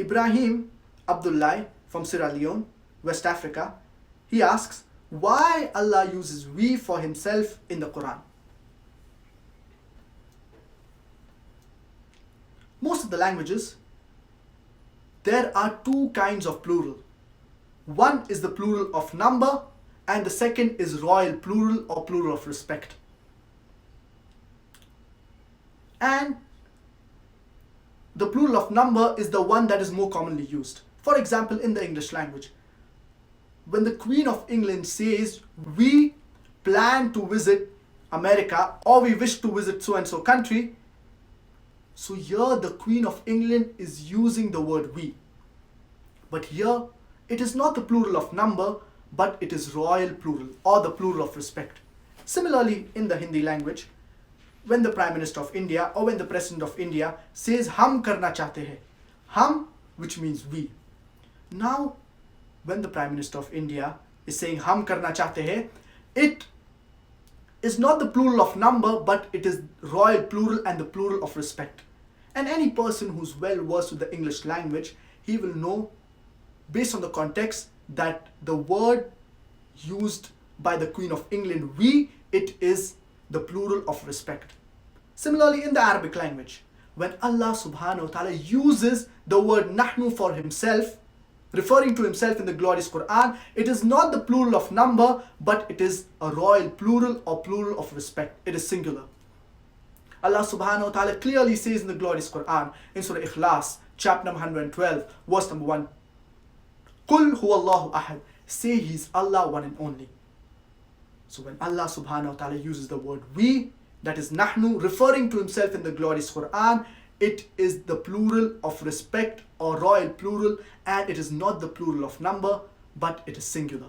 Ibrahim Abdullah from Sierra Leone, West Africa, he asks, why Allah uses we for himself in the Quran? Most of the languages, there are two kinds of plural. One is the plural of number, and the second is royal plural or plural of respect. And the plural of number is the one that is more commonly used. For example, in the English language, when the Queen of England says, we plan to visit America, or we wish to visit so and so country, so here the Queen of England is using the word we. But here it is not the plural of number, but it is royal plural or the plural of respect. Similarly, in the Hindi language, when the Prime Minister of India or when the President of India says hum karna chahte hai, hum, which means we. Now, when the Prime Minister of India is saying hum karna chahte hai, it is not the plural of number, but it is royal plural and the plural of respect. And any person who's well versed with the English language, he will know based on the context that the word used by the Queen of England, we, it is the plural of respect. Similarly, in the Arabic language, when Allah subhanahu wa ta'ala uses the word nahnu for himself, referring to himself in the glorious Quran, it is not the plural of number, but it is a royal plural or plural of respect. It is singular. Allah subhanahu wa ta'ala clearly says in the glorious Quran, in Surah Ikhlas, chapter number 112, verse number 1, Qul huwallahu ahad, say he is Allah one and only. So when Allah subhanahu wa ta'ala uses the word we, that is nahnu, referring to himself in the glorious Quran, it is the plural of respect or royal plural, and it is not the plural of number, but it is singular.